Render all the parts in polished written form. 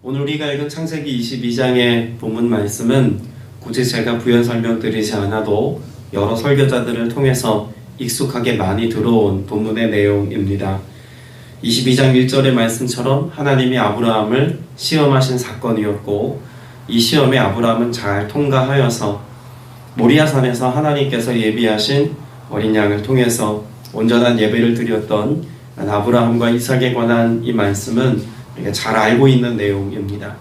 오늘 우리가 읽은 창세기 22장의 본문 말씀은 굳이 제가 부연 설명드리지 않아도 여러 설교자들을 통해서 익숙하게 많이 들어온 본문의 내용입니다. 22장 1절의 말씀처럼 하나님이 아브라함을 시험하신 사건이었고, 이 시험에 아브라함은 잘 통과하여서 모리아산에서 하나님께서 예비하신 어린 양을 통해서 온전한 예배를 드렸던 아브라함과 이삭에 관한 이 말씀은 우리가 잘 알고 있는 내용입니다.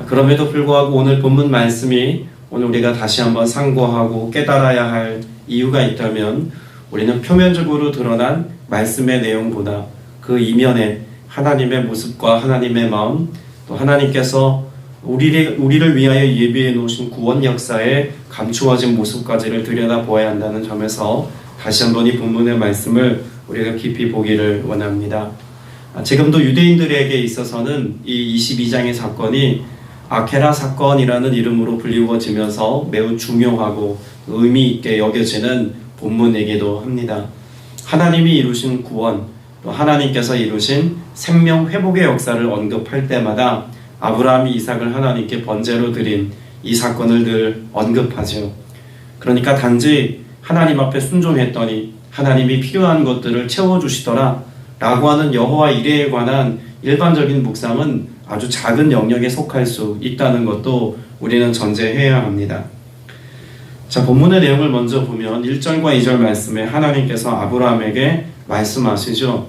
그럼에도 불구하고 오늘 본문 말씀이 오늘 우리가 다시 한번 상고하고 깨달아야 할 이유가 있다면, 우리는 표면적으로 드러난 말씀의 내용보다 그 이면에 하나님의 모습과 하나님의 마음, 또 하나님께서 우리를 위하여 예비해 놓으신 구원 역사에 감추어진 모습까지를 들여다보아야 한다는 점에서 다시 한번 이 본문의 말씀을 우리가 깊이 보기를 원합니다. 지금도 유대인들에게 있어서는 이 22장의 사건이 아케라 사건이라는 이름으로 불리워지면서 매우 중요하고 의미 있게 여겨지는 본문이기도 합니다. 하나님이 이루신 구원, 또 하나님께서 이루신 생명 회복의 역사를 언급할 때마다 아브라함이 이삭을 하나님께 번제로 드린 이 사건을 늘 언급하죠. 그러니까 단지 하나님 앞에 순종했더니 하나님이 필요한 것들을 채워주시더라 라고 하는 여호와 이레에 관한 일반적인 묵상은 아주 작은 영역에 속할 수 있다는 것도 우리는 전제해야 합니다. 자, 본문의 내용을 먼저 보면 1절과 2절 말씀에 하나님께서 아브라함에게 말씀하시죠.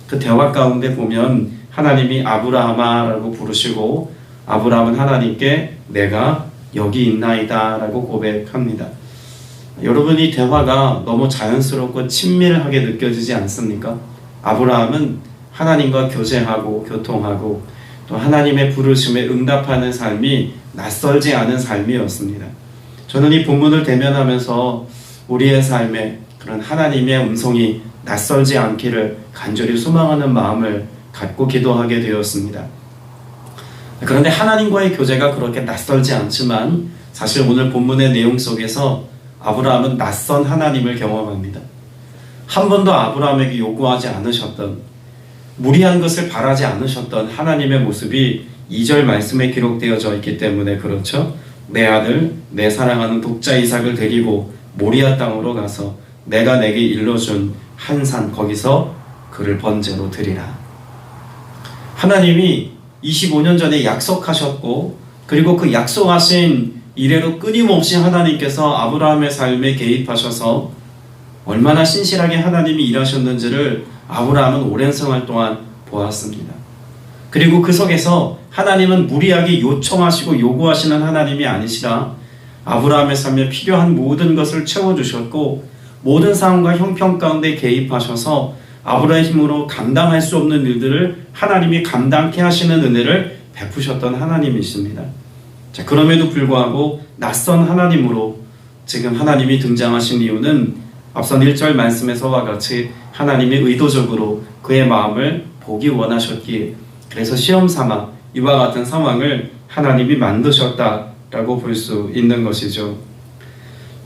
그 대화 가운데 보면 하나님이 아브라함아 라고 부르시고, 아브라함은 하나님께 내가 여기 있나이다 라고 고백합니다. 여러분, 이 대화가 너무 자연스럽고 친밀하게 느껴지지 않습니까? 아브라함은 하나님과 교제하고 교통하고 또 하나님의 부르심에 응답하는 삶이 낯설지 않은 삶이었습니다. 저는 이 본문을 대면하면서 우리의 삶에 그런 하나님의 음성이 낯설지 않기를 간절히 소망하는 마음을 갖고 기도하게 되었습니다. 그런데 하나님과의 교제가 그렇게 낯설지 않지만 사실 오늘 본문의 내용 속에서 아브라함은 낯선 하나님을 경험합니다. 한 번도 아브라함에게 요구하지 않으셨던, 무리한 것을 바라지 않으셨던 하나님의 모습이 2절 말씀에 기록되어져 있기 때문에 그렇죠. 내 아들, 내 사랑하는 독자 이삭을 데리고 모리아 땅으로 가서 내가 내게 일러준 한 산, 거기서 그를 번제로 드리라. 하나님이 25년 전에 약속하셨고, 그리고 그 약속하신 이래로 끊임없이 하나님께서 아브라함의 삶에 개입하셔서 얼마나 신실하게 하나님이 일하셨는지를 아브라함은 오랜 생활 동안 보았습니다. 그리고 그 속에서 하나님은 무리하게 요청하시고 요구하시는 하나님이 아니시라 아브라함의 삶에 필요한 모든 것을 채워주셨고, 모든 상황과 형편 가운데 개입하셔서 아브라함의 힘으로 감당할 수 없는 일들을 하나님이 감당케 하시는 은혜를 베푸셨던 하나님이십니다. 자, 그럼에도 불구하고 낯선 하나님으로 지금 하나님이 등장하신 이유는 앞선 1절 말씀에서와 같이 하나님이 의도적으로 그의 마음을 보기 원하셨기에, 그래서 시험삼아 이와 같은 상황을 하나님이 만드셨다라고 볼 수 있는 것이죠.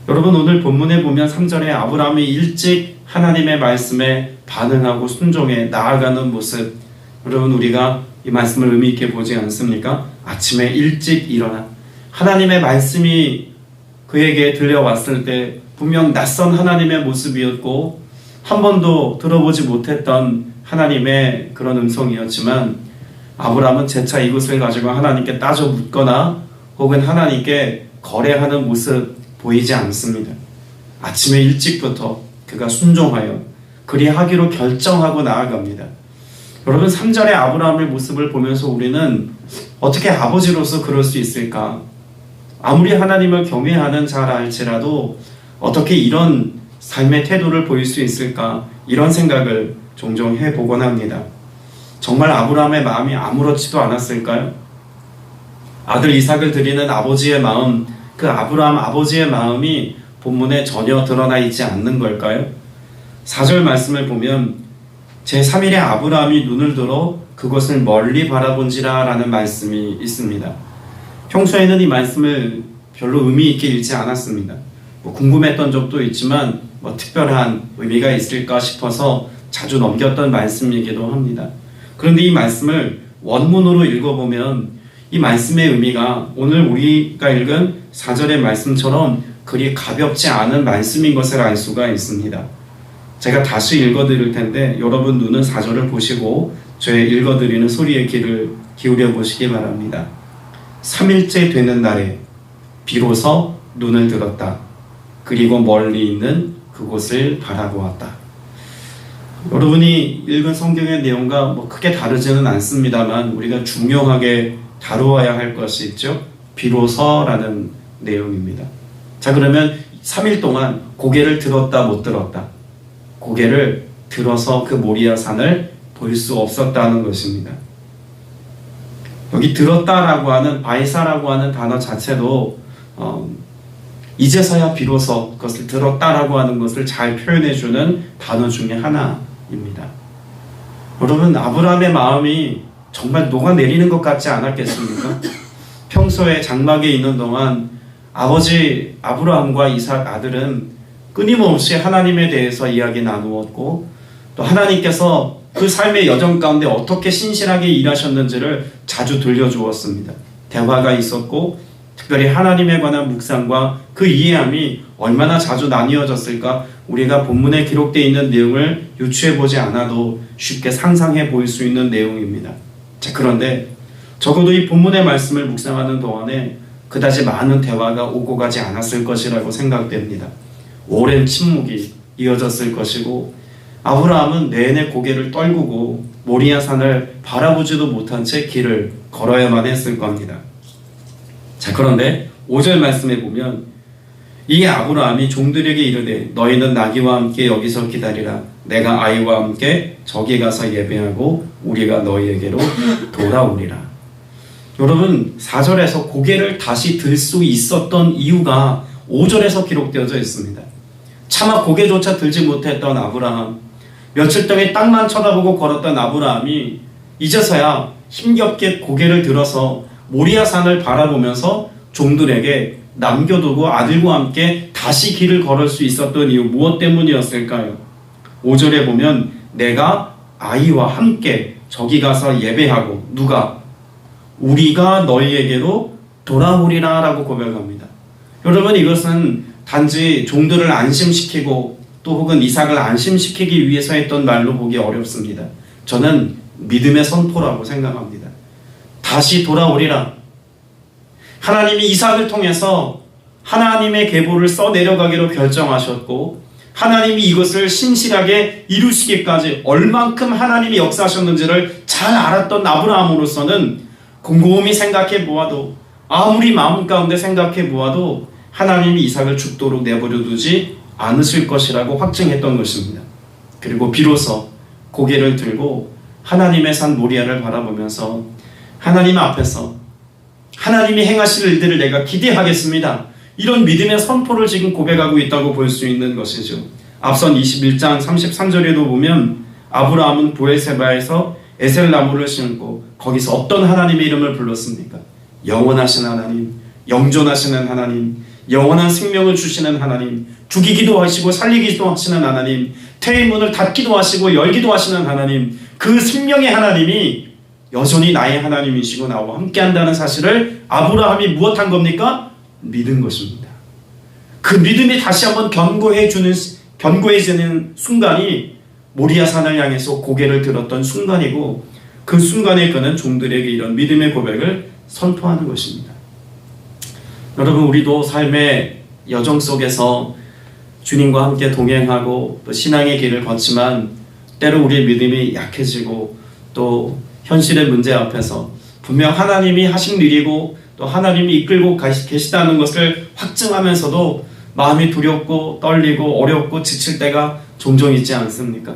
여러분, 오늘 본문에 보면 3절에 아브라함이 일찍 하나님의 말씀에 반응하고 순종해 나아가는 모습, 여러분 우리가 이 말씀을 의미 있게 보지 않습니까? 아침에 일찍 일어나 하나님의 말씀이 그에게 들려왔을 때 분명 낯선 하나님의 모습이었고 한 번도 들어보지 못했던 하나님의 그런 음성이었지만, 아브라함은 재차 이것을 가지고 하나님께 따져 묻거나 혹은 하나님께 거래하는 모습 보이지 않습니다. 아침에 일찍부터 그가 순종하여 그리하기로 결정하고 나아갑니다. 여러분, 3절의 아브라함의 모습을 보면서 우리는 어떻게 아버지로서 그럴 수 있을까? 아무리 하나님을 경외하는 자라 할지라도 어떻게 이런 삶의 태도를 보일 수 있을까? 이런 생각을 종종 해보곤 합니다. 정말 아브라함의 마음이 아무렇지도 않았을까요? 아들 이삭을 드리는 아버지의 마음, 그 아브라함 아버지의 마음이 본문에 전혀 드러나 있지 않는 걸까요? 4절 말씀을 보면 제3일에 아브라함이 눈을 들어 그것을 멀리 바라본지라 라는 말씀이 있습니다. 평소에는 이 말씀을 별로 의미 있게 읽지 않았습니다. 궁금했던 적도 있지만 특별한 의미가 있을까 싶어서 자주 넘겼던 말씀이기도 합니다. 그런데 이 말씀을 원문으로 읽어보면 이 말씀의 의미가 오늘 우리가 읽은 4절의 말씀처럼 그리 가볍지 않은 말씀인 것을 알 수가 있습니다. 제가 다시 읽어드릴 텐데 여러분 눈은 4절을 보시고 저의 읽어드리는 소리에 귀를 기울여 보시기 바랍니다. 3일째 되는 날에 비로소 눈을 들었다. 그리고 멀리 있는 그곳을 바라보았다. 여러분이 읽은 성경의 내용과 크게 다르지는 않습니다만 우리가 중요하게 다루어야 할 것이 있죠. 비로소라는 내용입니다. 자, 그러면 3일 동안 고개를 들었다 못 들었다. 고개를 들어서 그 모리아 산을 볼 수 없었다는 것입니다. 여기 들었다라고 하는 바이사라고 하는 단어 자체도 이제서야 비로소 그것을 들었다라고 하는 것을 잘 표현해주는 단어 중에 하나입니다. 여러분, 아브라함의 마음이 정말 녹아내리는 것 같지 않았겠습니까? 평소에 장막에 있는 동안 아버지 아브라함과 이삭 아들은 끊임없이 하나님에 대해서 이야기 나누었고 또 하나님께서 그 삶의 여정 가운데 어떻게 신실하게 일하셨는지를 자주 들려주었습니다. 대화가 있었고 특별히 하나님에 관한 묵상과 그 이해함이 얼마나 자주 나뉘어졌을까 우리가 본문에 기록되어 있는 내용을 유추해보지 않아도 쉽게 상상해 보일 수 있는 내용입니다. 자, 그런데 적어도 이 본문의 말씀을 묵상하는 동안에 그다지 많은 대화가 오고 가지 않았을 것이라고 생각됩니다. 오랜 침묵이 이어졌을 것이고 아브라함은 내내 고개를 떨구고 모리아 산을 바라보지도 못한 채 길을 걸어야만 했을 겁니다. 자, 그런데 5절 말씀에 보면 이 아브라함이 종들에게 이르되 너희는 나귀와 함께 여기서 기다리라. 내가 아이와 함께 저기 가서 예배하고 우리가 너희에게로 돌아오리라. 여러분, 4절에서 고개를 다시 들 수 있었던 이유가 5절에서 기록되어져 있습니다. 차마 고개조차 들지 못했던 아브라함, 며칠 동안 땅만 쳐다보고 걸었던 아브라함이 이제서야 힘겹게 고개를 들어서 모리아 산을 바라보면서 종들에게 남겨두고 아들과 함께 다시 길을 걸을 수 있었던 이유 무엇 때문이었을까요? 5절에 보면 내가 아이와 함께 저기 가서 예배하고 누가? 우리가 너희에게로 돌아오리라 라고 고백합니다. 여러분, 이것은 단지 종들을 안심시키고 또 혹은 이삭을 안심시키기 위해서 했던 말로 보기 어렵습니다. 저는 믿음의 선포라고 생각합니다. 다시 돌아오리라. 하나님이 이삭을 통해서 하나님의 계보를 써내려가기로 결정하셨고 하나님이 이것을 신실하게 이루시기까지 얼만큼 하나님이 역사하셨는지를 잘 알았던 아브라함으로서는 곰곰이 생각해 보아도 아무리 마음 가운데 생각해 보아도 하나님이 이삭을 죽도록 내버려 두지 않으실 것이라고 확증했던 것입니다. 그리고 비로소 고개를 들고 하나님의 산 모리아를 바라보면서 하나님 앞에서 하나님이 행하실 일들을 내가 기대하겠습니다. 이런 믿음의 선포를 지금 고백하고 있다고 볼 수 있는 것이죠. 앞선 21장 33절에도 보면 아브라함은 브엘세바에서 에셀나무를 심고 거기서 어떤 하나님의 이름을 불렀습니까? 영원하신 하나님, 영존하시는 하나님, 영원한 생명을 주시는 하나님, 죽이기도 하시고 살리기도 하시는 하나님, 태의 문을 닫기도 하시고 열기도 하시는 하나님, 그 생명의 하나님이 여전히 나의 하나님이시고 나와 함께한다는 사실을 아브라함이 무엇한 겁니까? 믿은 것입니다. 그 믿음이 다시 한번 견고해지는 순간이 모리아 산을 향해서 고개를 들었던 순간이고 그 순간에 그는 종들에게 이런 믿음의 고백을 선포하는 것입니다. 여러분, 우리도 삶의 여정 속에서 주님과 함께 동행하고 또 신앙의 길을 걷지만 때로 우리의 믿음이 약해지고 또 현실의 문제 앞에서 분명 하나님이 하신 일이고 또 하나님이 이끌고 계시다는 것을 확증하면서도 마음이 두렵고 떨리고 어렵고 지칠 때가 종종 있지 않습니까?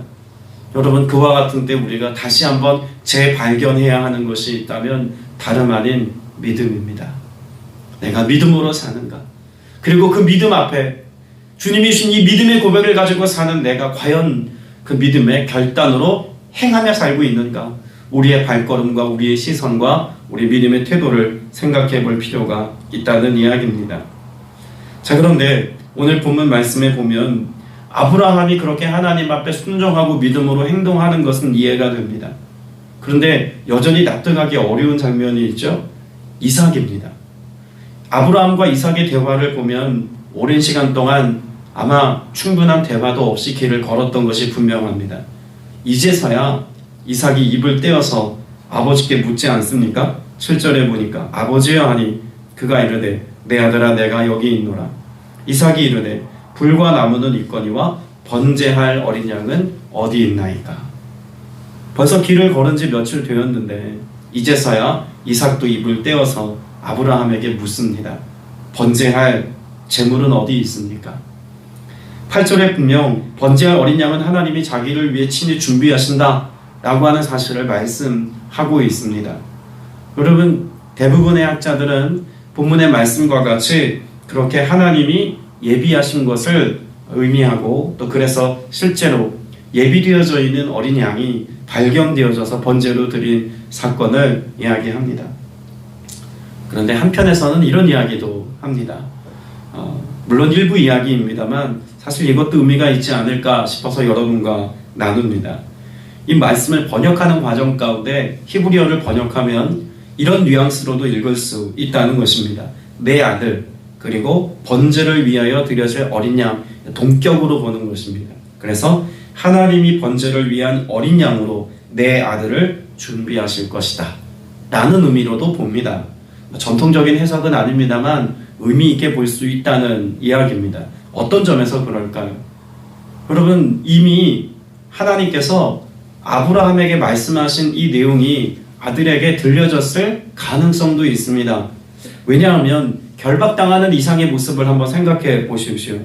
여러분, 그와 같은 때 우리가 다시 한번 재발견해야 하는 것이 있다면 다름 아닌 믿음입니다. 내가 믿음으로 사는가? 그리고 그 믿음 앞에 주님이 주신 이 믿음의 고백을 가지고 사는 내가 과연 그 믿음의 결단으로 행하며 살고 있는가? 우리의 발걸음과 우리의 시선과 우리 믿음의 태도를 생각해 볼 필요가 있다는 이야기입니다. 자, 그런데 오늘 본문 말씀에 보면 아브라함이 그렇게 하나님 앞에 순종하고 믿음으로 행동하는 것은 이해가 됩니다. 그런데 여전히 납득하기 어려운 장면이 있죠. 이삭입니다. 아브라함과 이삭의 대화를 보면 오랜 시간 동안 아마 충분한 대화도 없이 길을 걸었던 것이 분명합니다. 이제서야 이삭이 입을 떼어서 아버지께 묻지 않습니까? 7절에 보니까 아버지여 하니 그가 이르되 내 아들아 내가 여기 있노라. 이삭이 이르되 불과 나무는 있거니와 번제할 어린 양은 어디 있나이까. 벌써 길을 걸은 지 며칠 되었는데 이제서야 이삭도 입을 떼어서 아브라함에게 묻습니다. 번제할 제물은 어디 있습니까? 8절에 분명 번제할 어린 양은 하나님이 자기를 위해 친히 준비하신다 라고 하는 사실을 말씀하고 있습니다. 여러분, 대부분의 학자들은 본문의 말씀과 같이 그렇게 하나님이 예비하신 것을 의미하고, 또 그래서 실제로 예비되어져 있는 어린 양이 발견되어져서 번제로 드린 사건을 이야기합니다. 그런데 한편에서는 이런 이야기도 합니다. 물론 일부 이야기입니다만 사실 이것도 의미가 있지 않을까 싶어서 여러분과 나눕니다. 이 말씀을 번역하는 과정 가운데 히브리어를 번역하면 이런 뉘앙스로도 읽을 수 있다는 것입니다. 내 아들, 그리고 번제를 위하여 드려질 어린 양, 동격으로 보는 것입니다. 그래서 하나님이 번제를 위한 어린 양으로 내 아들을 준비하실 것이다 라는 의미로도 봅니다. 전통적인 해석은 아닙니다만 의미 있게 볼 수 있다는 이야기입니다. 어떤 점에서 그럴까요? 여러분, 이미 하나님께서 아브라함에게 말씀하신 이 내용이 아들에게 들려졌을 가능성도 있습니다. 왜냐하면 결박당하는 이삭의 모습을 한번 생각해 보십시오.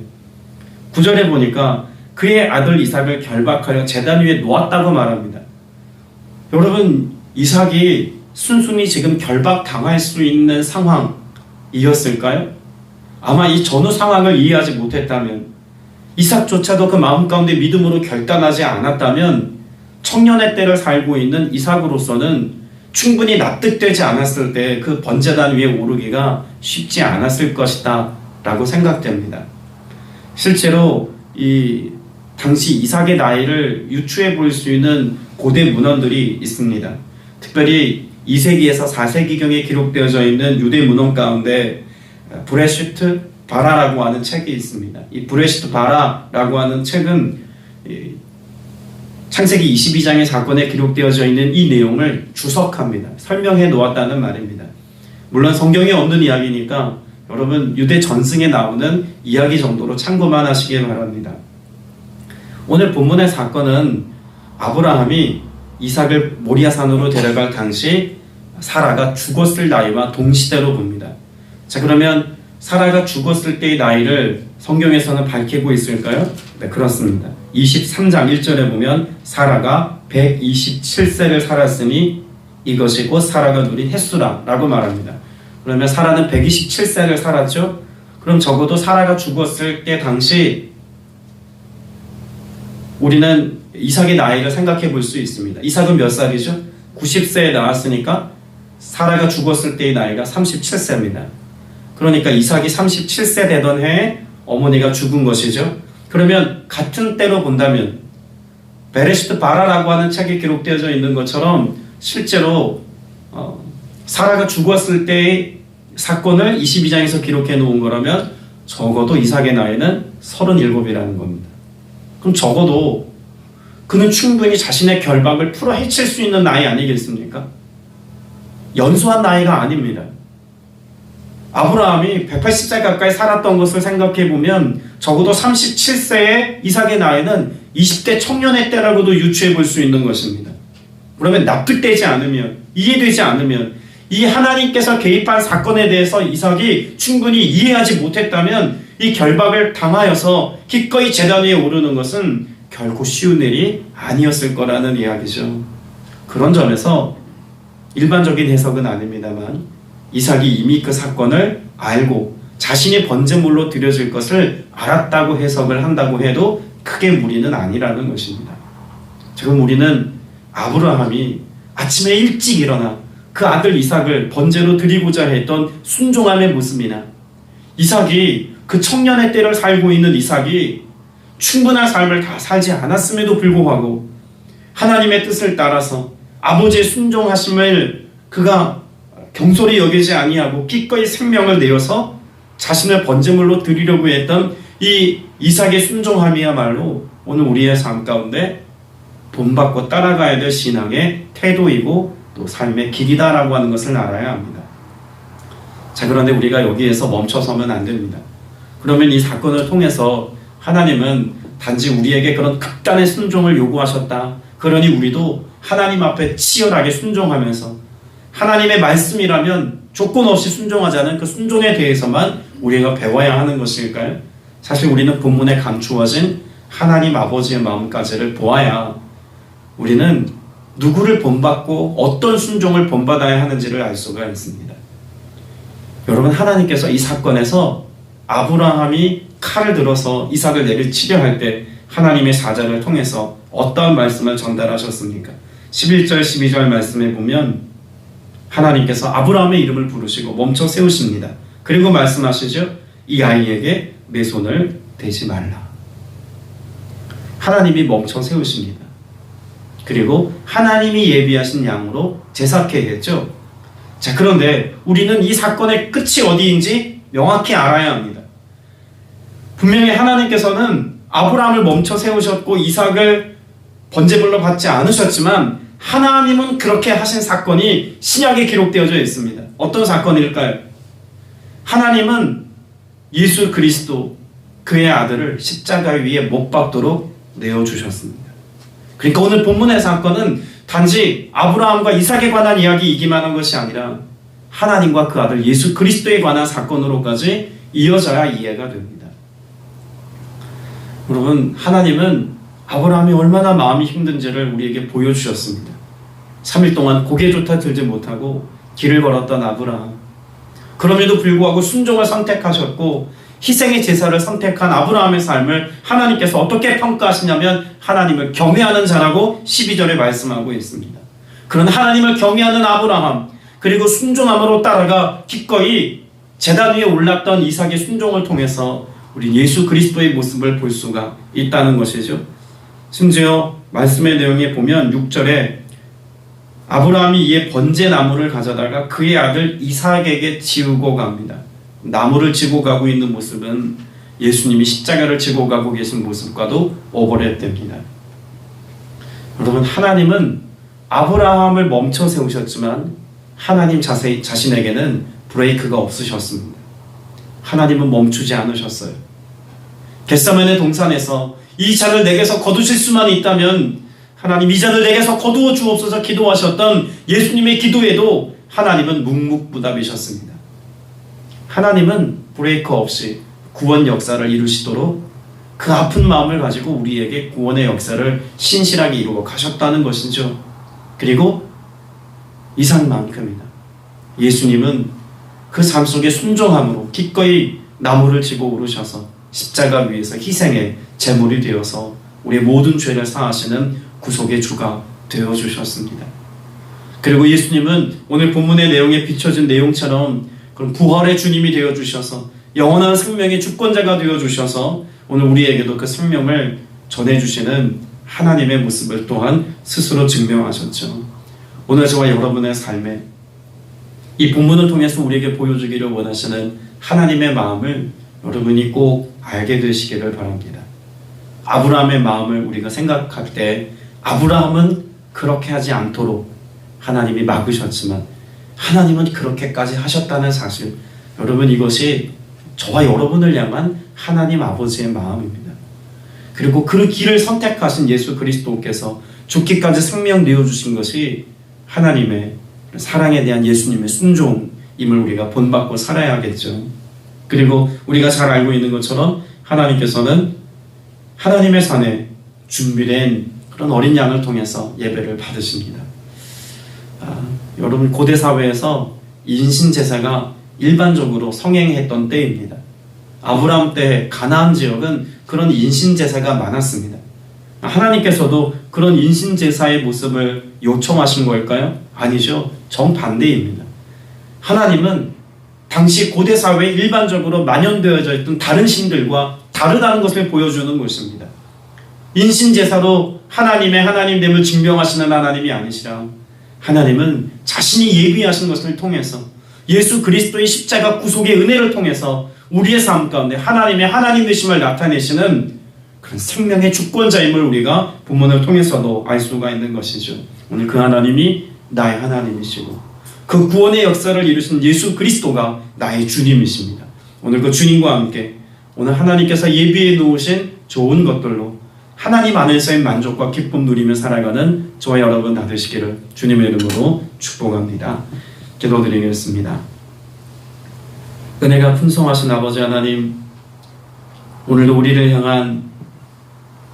9절에 보니까 그의 아들 이삭을 결박하여 제단 위에 놓았다고 말합니다. 여러분, 이삭이 순순히 지금 결박당할 수 있는 상황이었을까요? 아마 이 전후 상황을 이해하지 못했다면, 이삭조차도 그 마음 가운데 믿음으로 결단하지 않았다면 청년의 때를 살고 있는 이삭으로서는 충분히 납득되지 않았을 때 그 번제단 위에 오르기가 쉽지 않았을 것이다 라고 생각됩니다. 실제로 이 당시 이삭의 나이를 유추해 볼 수 있는 고대 문헌들이 있습니다. 특별히 2세기에서 4세기경에 기록되어져 있는 유대 문헌 가운데 브레시트 바라라고 하는 책이 있습니다. 이 브레시트 바라라고 하는 책은 창세기 22장의 사건에 기록되어져 있는 이 내용을 주석합니다. 설명해 놓았다는 말입니다. 물론 성경에 없는 이야기니까 여러분 유대 전승에 나오는 이야기 정도로 참고만 하시길 바랍니다. 오늘 본문의 사건은 아브라함이 이삭을 모리아산으로 데려갈 당시 사라가 죽었을 나이와 동시대로 봅니다. 자, 그러면 사라가 죽었을 때의 나이를 성경에서는 밝히고 있을까요? 네, 그렇습니다. 23장 1절에 보면 사라가 127세를 살았으니 이것이 곧 사라가 누린 햇수라 라고 말합니다. 그러면 사라는 127세를 살았죠? 그럼 적어도 사라가 죽었을 때 당시 우리는 이삭의 나이를 생각해 볼 수 있습니다. 이삭은 몇 살이죠? 90세에 나왔으니까 사라가 죽었을 때의 나이가 37세입니다. 그러니까 이삭이 37세 되던 해에 어머니가 죽은 것이죠. 그러면 같은 때로 본다면 베레시트 바라라고 하는 책에 기록되어져 있는 것처럼 실제로 사라가 죽었을 때의 사건을 22장에서 기록해 놓은 거라면 적어도 이삭의 나이는 37이라는 겁니다. 그럼 적어도 그는 충분히 자신의 결박을 풀어 헤칠 수 있는 나이 아니겠습니까? 연소한 나이가 아닙니다. 아브라함이 180세 가까이 살았던 것을 생각해 보면 적어도 37세의 이삭의 나이는 20대 청년의 때라고도 유추해 볼 수 있는 것입니다. 그러면 납득되지 않으면, 이해되지 않으면, 이 하나님께서 개입한 사건에 대해서 이삭이 충분히 이해하지 못했다면 이 결박을 당하여서 기꺼이 제단 위에 오르는 것은 결코 쉬운 일이 아니었을 거라는 이야기죠. 그런 점에서 일반적인 해석은 아닙니다만 이삭이 이미 그 사건을 알고 자신이 번제물로 드려질 것을 알았다고 해석을 한다고 해도 크게 무리는 아니라는 것입니다. 지금 우리는 아브라함이 아침에 일찍 일어나 그 아들 이삭을 번제로 드리고자 했던 순종함의 모습이나 이삭이 그 청년의 때를 살고 있는 이삭이 충분한 삶을 다 살지 않았음에도 불구하고 하나님의 뜻을 따라서 아버지의 순종하심을 그가 경솔히 여기지 아니하고 기꺼이 생명을 내어서 자신을 번제물로 드리려고 했던 이 이삭의 순종함이야말로 오늘 우리의 삶 가운데 본받고 따라가야 될 신앙의 태도이고 또 삶의 길이다라고 하는 것을 알아야 합니다. 자, 그런데 우리가 여기에서 멈춰서면 안 됩니다. 그러면 이 사건을 통해서 하나님은 단지 우리에게 그런 극단의 순종을 요구하셨다. 그러니 우리도 하나님 앞에 치열하게 순종하면서 하나님의 말씀이라면 조건 없이 순종하자는 그 순종에 대해서만 우리가 배워야 하는 것일까요? 사실 우리는 본문에 감추어진 하나님 아버지의 마음까지를 보아야 우리는 누구를 본받고 어떤 순종을 본받아야 하는지를 알 수가 있습니다. 여러분, 하나님께서 이 사건에서 아브라함이 칼을 들어서 이삭을 내리치려 할 때 하나님의 사자를 통해서 어떠한 말씀을 전달하셨습니까? 11절 12절 말씀에 보면 하나님께서 아브라함의 이름을 부르시고 멈춰 세우십니다. 그리고 말씀하시죠. 이 아이에게 내 손을 대지 말라. 하나님이 멈춰 세우십니다. 그리고 하나님이 예비하신 양으로 제사케 했죠. 자, 그런데 우리는 이 사건의 끝이 어디인지 명확히 알아야 합니다. 분명히 하나님께서는 아브라함을 멈춰 세우셨고 이삭을 번제물로 받지 않으셨지만 하나님은 그렇게 하신 사건이 신약에 기록되어져 있습니다. 어떤 사건일까요? 하나님은 예수 그리스도 그의 아들을 십자가 위에 못 박도록 내어주셨습니다. 그러니까 오늘 본문의 사건은 단지 아브라함과 이삭에 관한 이야기이기만 한 것이 아니라 하나님과 그 아들 예수 그리스도에 관한 사건으로까지 이어져야 이해가 됩니다. 여러분, 하나님은 아브라함이 얼마나 마음이 힘든지를 우리에게 보여주셨습니다. 3일 동안 고개조차 들지 못하고 길을 걸었던 아브라함. 그럼에도 불구하고 순종을 선택하셨고 희생의 제사를 선택한 아브라함의 삶을 하나님께서 어떻게 평가하시냐면 하나님을 경외하는 자라고 12절에 말씀하고 있습니다. 그런 하나님을 경외하는 아브라함, 그리고 순종함으로 따라가 기꺼이 제단 위에 올랐던 이삭의 순종을 통해서 우리 예수 그리스도의 모습을 볼 수가 있다는 것이죠. 심지어 말씀의 내용에 보면 6절에 아브라함이 이에 번제 나무를 가져다가 그의 아들 이삭에게 지우고 갑니다. 나무를 지고 가고 있는 모습은 예수님이 십자가를 지고 가고 계신 모습과도 오버랩됩니다. 여러분, 하나님은 아브라함을 멈춰 세우셨지만 하나님 자신에게는 브레이크가 없으셨습니다. 하나님은 멈추지 않으셨어요. 겟세마네 동산에서 이 잔을 내게서 거두실 수만 있다면 하나님 이 잔을 내게서 거두어 주옵소서 기도하셨던 예수님의 기도에도 하나님은 묵묵부답이셨습니다. 하나님은 브레이크 없이 구원 역사를 이루시도록 그 아픈 마음을 가지고 우리에게 구원의 역사를 신실하게 이루어 가셨다는 것이죠. 그리고 이삭만큼이나 예수님은 그 삶 속에 순종함으로 기꺼이 나무를 지고 오르셔서 십자가 위에서 희생의 제물이 되어서 우리의 모든 죄를 사하시는 구속의 주가 되어주셨습니다. 그리고 예수님은 오늘 본문의 내용에 비춰진 내용처럼 그런 부활의 주님이 되어주셔서 영원한 생명의 주권자가 되어주셔서 오늘 우리에게도 그 생명을 전해주시는 하나님의 모습을 또한 스스로 증명하셨죠. 오늘 저와 여러분의 삶에 이 본문을 통해서 우리에게 보여주기를 원하시는 하나님의 마음을 여러분이 꼭 알게 되시기를 바랍니다. 아브라함의 마음을 우리가 생각할 때 아브라함은 그렇게 하지 않도록 하나님이 막으셨지만 하나님은 그렇게까지 하셨다는 사실, 여러분, 이것이 저와 여러분을 향한 하나님 아버지의 마음입니다. 그리고 그 길을 선택하신 예수 그리스도께서 죽기까지 생명 내어주신 것이 하나님의 사랑에 대한 예수님의 순종임을 우리가 본받고 살아야겠죠. 그리고 우리가 잘 알고 있는 것처럼 하나님께서는 하나님의 산에 준비된 그런 어린 양을 통해서 예배를 받으십니다. 여러분, 고대 사회에서 인신제사가 일반적으로 성행했던 때입니다. 아브라함 때 가나안 지역은 그런 인신제사가 많았습니다. 하나님께서도 그런 인신제사의 모습을 요청하신 걸까요? 아니죠. 정반대입니다. 하나님은 당시 고대 사회에 일반적으로 만연되어져 있던 다른 신들과 다르다는 것을 보여주는 것입니다. 인신제사로 하나님의 하나님됨을 증명하시는 하나님이 아니시라 하나님은 자신이 예비하신 것을 통해서 예수 그리스도의 십자가 구속의 은혜를 통해서 우리의 삶 가운데 하나님의 하나님 되심을 나타내시는 그런 생명의 주권자임을 우리가 본문을 통해서도 알 수가 있는 것이죠. 오늘 그 하나님이 나의 하나님이시고 그 구원의 역사를 이루신 예수 그리스도가 나의 주님이십니다. 오늘 그 주님과 함께 오늘 하나님께서 예비해 놓으신 좋은 것들로 하나님 안에서의 만족과 기쁨 누리며 살아가는 저와 여러분 다 되시기를 주님의 이름으로 축복합니다. 기도드리겠습니다. 은혜가 풍성하신 아버지 하나님, 오늘도 우리를 향한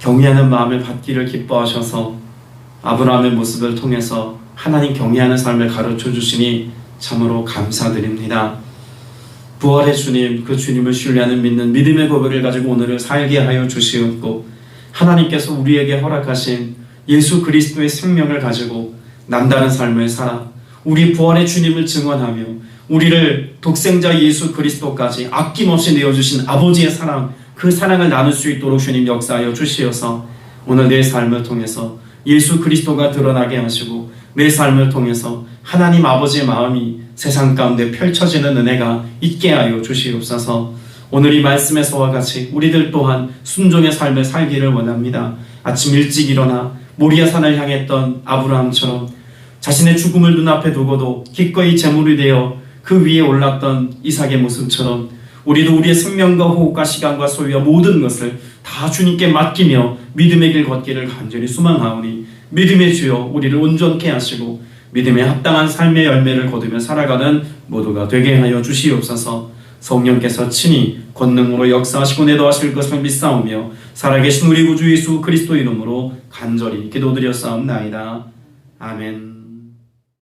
경외하는 마음을 받기를 기뻐하셔서 아브라함의 모습을 통해서 하나님 경외하는 삶을 가르쳐 주시니 참으로 감사드립니다. 부활의 주님, 그 주님을 신뢰하는 믿는 믿음의 고백을 가지고 오늘을 살게 하여 주시옵고 하나님께서 우리에게 허락하신 예수 그리스도의 생명을 가지고 남다른 삶을 살아 우리 부활의 주님을 증언하며 우리를 독생자 예수 그리스도까지 아낌없이 내어주신 아버지의 사랑, 그 사랑을 나눌 수 있도록 주님 역사하여 주시어서 오늘 내 삶을 통해서 예수 그리스도가 드러나게 하시고 내 삶을 통해서 하나님 아버지의 마음이 세상 가운데 펼쳐지는 은혜가 있게 하여 주시옵소서. 오늘 이 말씀에서와 같이 우리들 또한 순종의 삶을 살기를 원합니다. 아침 일찍 일어나 모리아 산을 향했던 아브라함처럼 자신의 죽음을 눈앞에 두고도 기꺼이 제물이 되어 그 위에 올랐던 이삭의 모습처럼 우리도 우리의 생명과 호흡과 시간과 소유와 모든 것을 다 주님께 맡기며 믿음의 길 걷기를 간절히 소망하오니 믿음의 주여 우리를 온전케 하시고 믿음에 합당한 삶의 열매를 거두며 살아가는 모두가 되게 하여 주시옵소서. 성령께서 친히 권능으로 역사하시고 내도하실 것을 믿사오며 살아계신 우리 구주 예수 그리스도 이름으로 간절히 기도드렸사옵나이다. 아멘.